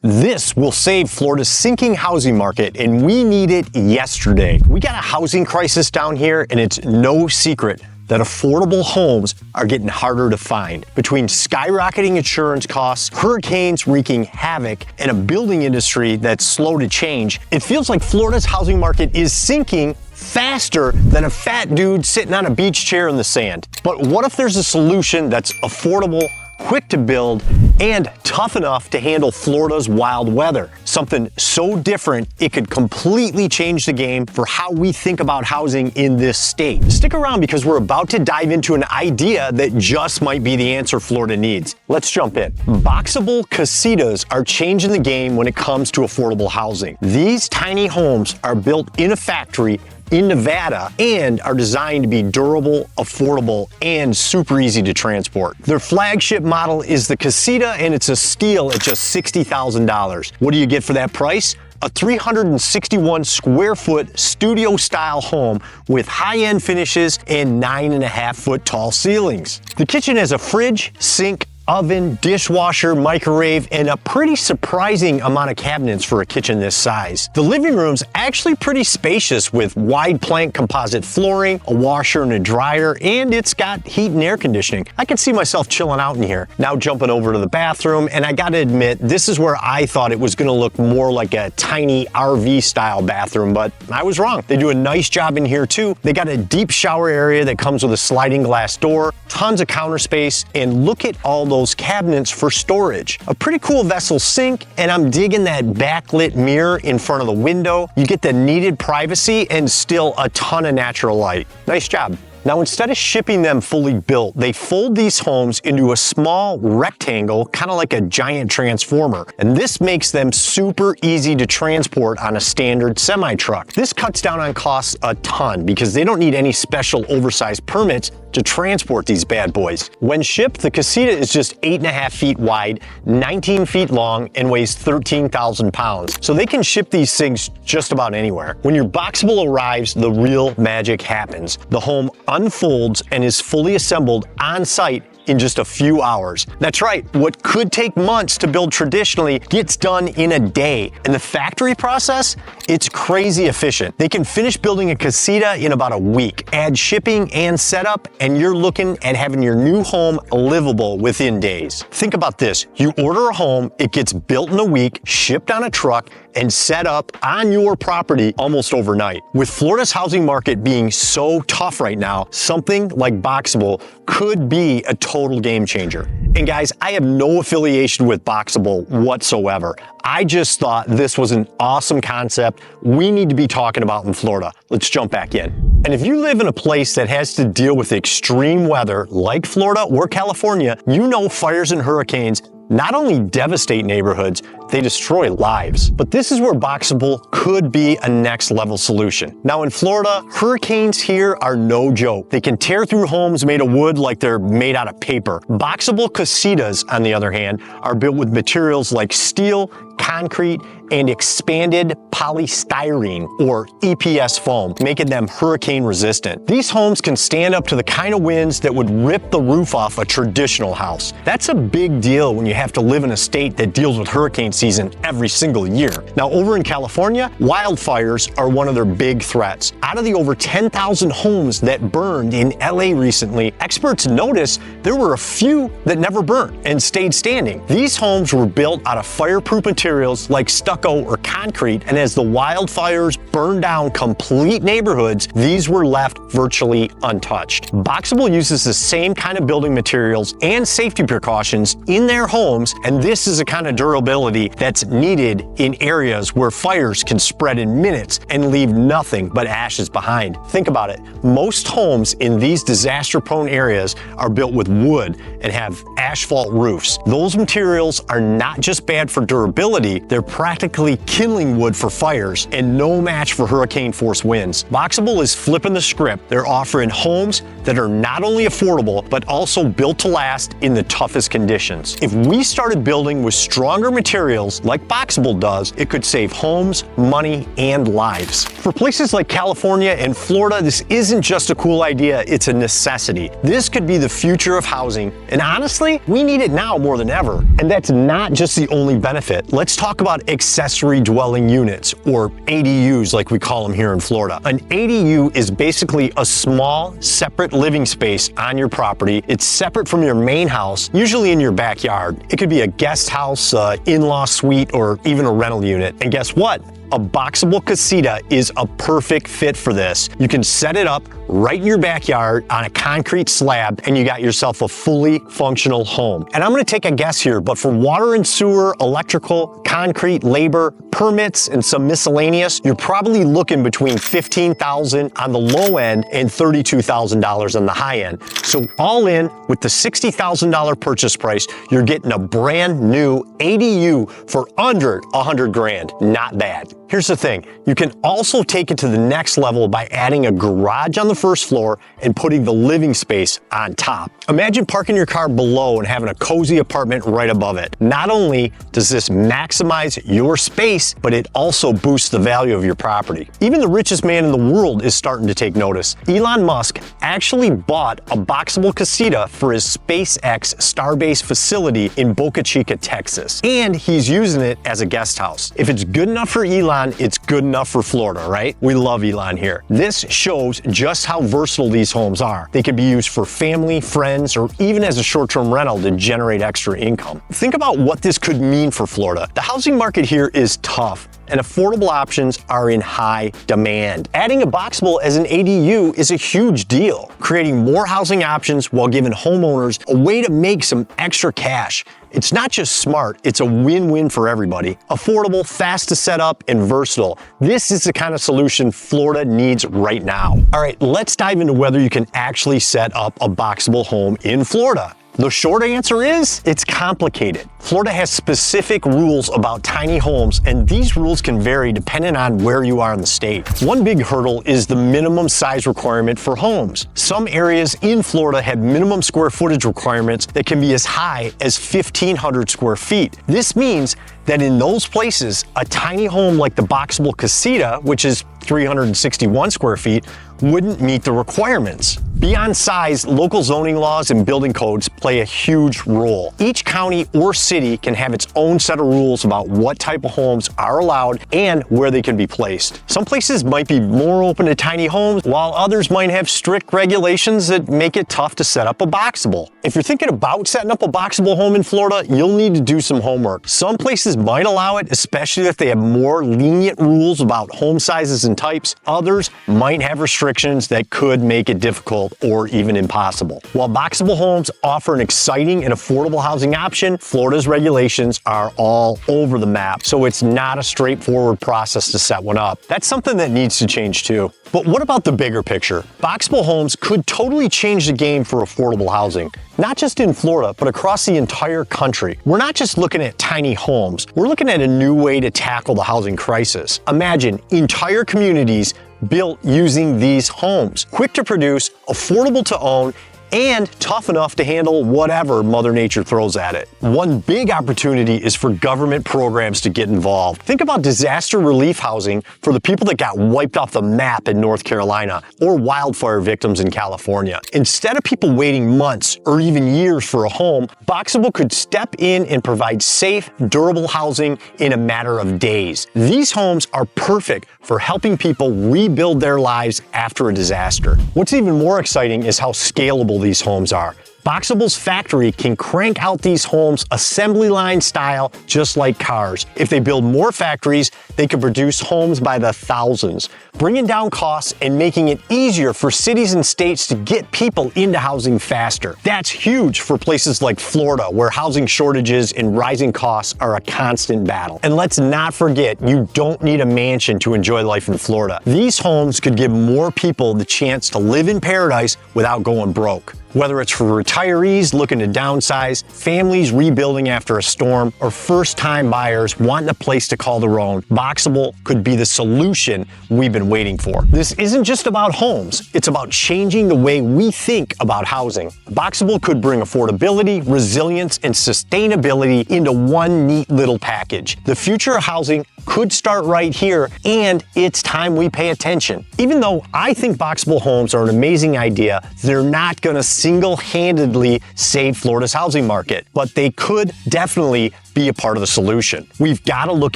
This will save Florida's sinking housing market, and we need it yesterday. We got a housing crisis down here, and it's no secret that affordable homes are getting harder to find. Between skyrocketing insurance costs, hurricanes wreaking havoc, and a building industry that's slow to change, it feels like Florida's housing market is sinking faster than a fat dude sitting on a beach chair in the sand. But what if there's a solution that's affordable, quick to build, and tough enough to handle Florida's wild weather? Something so different, it could completely change the game for how we think about housing in this state. Stick around because we're about to dive into an idea that just might be the answer Florida needs. Let's jump in. Boxable casitas are changing the game when it comes to affordable housing. These tiny homes are built in a factory in Nevada and are designed to be durable, affordable, and super easy to transport. Their flagship model is the Casita, and it's a steal at just $60,000. What do you get for that price? A 361 square foot studio style home with high-end finishes and 9.5 foot tall ceilings. The kitchen has a fridge, sink, oven, dishwasher, microwave, and a pretty surprising amount of cabinets for a kitchen this size. The living room's actually pretty spacious with wide plank composite flooring, a washer and a dryer, and it's got heat and air conditioning. I can see myself chilling out in here. Now jumping over to the bathroom, and I gotta admit, this is where I thought it was gonna look more like a tiny RV style bathroom, but I was wrong. They do a nice job in here too. They got a deep shower area that comes with a sliding glass door, tons of counter space, and look at all those cabinets for storage. A pretty cool vessel sink, and I'm digging that backlit mirror in front of the window. You get the needed privacy and still a ton of natural light. Nice job. Now, instead of shipping them fully built, they fold these homes into a small rectangle, kind of like a giant transformer. And this makes them super easy to transport on a standard semi-truck. This cuts down on costs a ton because they don't need any special oversized permits to transport these bad boys. When shipped, the Casita is just 8.5 feet wide, 19 feet long, and weighs 13,000 pounds. So they can ship these things just about anywhere. When your Boxable arrives, the real magic happens. The home unfolds and is fully assembled on site in just a few hours. That's right, what could take months to build traditionally gets done in a day. And the factory process, it's crazy efficient. They can finish building a Casita in about a week. Add shipping and setup, and you're looking at having your new home livable within days. Think about this, you order a home, it gets built in a week, shipped on a truck, and set up on your property almost overnight. With Florida's housing market being so tough right now, something like Boxable could be a total game changer. And guys, I have no affiliation with Boxable whatsoever. I just thought this was an awesome concept we need to be talking about in Florida. Let's jump back in. And if you live in a place that has to deal with extreme weather like Florida or California, you know fires and hurricanes not only devastate neighborhoods, they destroy lives. But this is where Boxable could be a next level solution. Now in Florida, hurricanes here are no joke. They can tear through homes made of wood like they're made out of paper. Boxable casitas, on the other hand, are built with materials like steel, concrete, and expanded polystyrene, or EPS foam, making them hurricane resistant. These homes can stand up to the kind of winds that would rip the roof off a traditional house. That's a big deal when you have to live in a state that deals with hurricane season every single year. Now over in California, wildfires are one of their big threats. Out of the over 10,000 homes that burned in LA recently, experts noticed there were a few that never burned and stayed standing. These homes were built out of fireproof materials like stucco or concrete, and as the wildfires burned down complete neighborhoods, these were left virtually untouched. Boxable uses the same kind of building materials and safety precautions in their homes, and this is a kind of durability that's needed in areas where fires can spread in minutes and leave nothing but ashes behind. Think about it. Most homes in these disaster-prone areas are built with wood and have asphalt roofs. Those materials are not just bad for durability, they're practically kindling wood for fires and no match for hurricane-force winds. Boxable is flipping the script. They're offering homes that are not only affordable, but also built to last in the toughest conditions. If we started building with stronger materials like Boxable does, it could save homes, money, and lives. For places like California and Florida, this isn't just a cool idea, it's a necessity. This could be the future of housing, and honestly, we need it now more than ever. And that's not just the only benefit. Let's talk about accessory dwelling units, or ADUs like we call them here in Florida. An ADU is basically a small, separate living space on your property. It's separate from your main house, usually in your backyard. It could be a guest house, in-law suite, or even a rental unit. And guess what? A Boxable Casita is a perfect fit for this. You can set it up right in your backyard on a concrete slab, and you got yourself a fully functional home. And I'm gonna take a guess here, but for water and sewer, electrical, concrete, labor, permits, and some miscellaneous, you're probably looking between $15,000 on the low end and $32,000 on the high end. So all in, with the $60,000 purchase price, you're getting a brand new ADU for under 100 grand. Not bad. Here's the thing, you can also take it to the next level by adding a garage on the first floor and putting the living space on top. Imagine parking your car below and having a cozy apartment right above it. Not only does this maximize your space, but it also boosts the value of your property. Even the richest man in the world is starting to take notice. Elon Musk actually bought a Boxable Casita for his SpaceX Starbase facility in Boca Chica, Texas. And he's using it as a guest house. If it's good enough for Elon, it's good enough for Florida, right? We love Elon here. This shows just how versatile these homes are. They can be used for family, friends, or even as a short-term rental to generate extra income. Think about what this could mean for Florida. The housing market here is tough, and affordable options are in high demand. Adding a Boxable as an ADU is a huge deal, creating more housing options while giving homeowners a way to make some extra cash. It's not just smart, it's a win-win for everybody. Affordable, fast to set up, and versatile. This is the kind of solution Florida needs right now. All right, let's dive into whether you can actually set up a Boxable home in Florida. The short answer is, it's complicated. Florida has specific rules about tiny homes, and these rules can vary depending on where you are in the state. One big hurdle is the minimum size requirement for homes. Some areas in Florida have minimum square footage requirements that can be as high as 1,500 square feet. This means that in those places, a tiny home like the Boxable Casita, which is 361 square feet, wouldn't meet the requirements. Beyond size, local zoning laws and building codes play a huge role. Each county or city can have its own set of rules about what type of homes are allowed and where they can be placed. Some places might be more open to tiny homes, while others might have strict regulations that make it tough to set up a Boxable. If you're thinking about setting up a Boxable home in Florida, you'll need to do some homework. Some places might allow it, especially if they have more lenient rules about home sizes and types. Others might have restrictions that could make it difficult or even impossible. While Boxable homes offer an exciting and affordable housing option, Florida's regulations are all over the map, so it's not a straightforward process to set one up. That's something that needs to change too. But what about the bigger picture? Boxable homes could totally change the game for affordable housing, not just in Florida, but across the entire country. We're not just looking at tiny homes, we're looking at a new way to tackle the housing crisis. Imagine entire communities built using these homes, quick to produce, affordable to own, and tough enough to handle whatever Mother Nature throws at it. One big opportunity is for government programs to get involved. Think about disaster relief housing for the people that got wiped off the map in North Carolina, or wildfire victims in California. Instead of people waiting months or even years for a home, Boxable could step in and provide safe, durable housing in a matter of days. These homes are perfect for helping people rebuild their lives after a disaster. What's even more exciting is how scalable these homes are. Boxable's factory can crank out these homes assembly line style, just like cars. If they build more factories, they can produce homes by the thousands, bringing down costs and making it easier for cities and states to get people into housing faster. That's huge for places like Florida, where housing shortages and rising costs are a constant battle. And let's not forget, you don't need a mansion to enjoy life in Florida. These homes could give more people the chance to live in paradise without going broke. Whether it's for retirees looking to downsize, families rebuilding after a storm, or first-time buyers wanting a place to call their own, Boxable could be the solution we've been waiting for. This isn't just about homes, it's about changing the way we think about housing. Boxable could bring affordability, resilience, and sustainability into one neat little package. The future of housing could start right here, and it's time we pay attention. Even though I think Boxable homes are an amazing idea, they're not going to single-handedly save Florida's housing market, but they could definitely be a part of the solution. We've got to look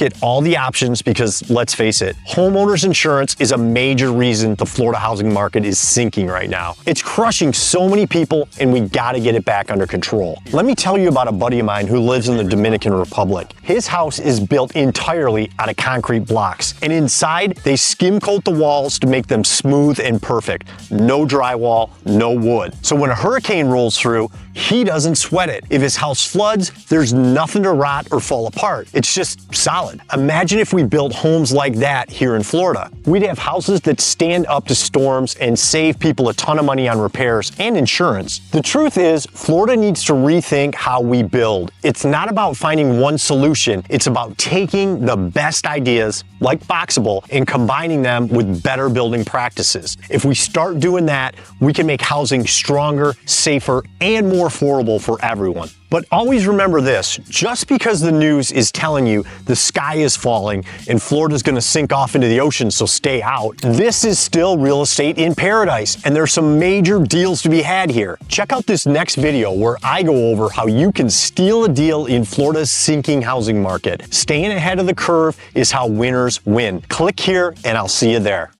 at all the options because, let's face it, homeowners insurance is a major reason the Florida housing market is sinking right now. It's crushing so many people, and we got to get it back under control. Let me tell you about a buddy of mine who lives in the Dominican Republic. His house is built entirely out of concrete blocks, and inside they skim coat the walls to make them smooth and perfect. No drywall, no wood. So when a hurricane rolls through, he doesn't sweat it. If his house floods, there's nothing to rot or fall apart. It's just solid. Imagine if we built homes like that here in Florida. We'd have houses that stand up to storms and save people a ton of money on repairs and insurance. The truth is, Florida needs to rethink how we build. It's not about finding one solution. It's about taking the best ideas, like Boxable, and combining them with better building practices. If we start doing that, we can make housing stronger, safer, and more affordable for everyone. But always remember this, just because the news is telling you the sky is falling and Florida's gonna sink off into the ocean, so stay out, this is still real estate in paradise, and there's some major deals to be had here. Check out this next video where I go over how you can steal a deal in Florida's sinking housing market. Staying ahead of the curve is how winners win. Click here and I'll see you there.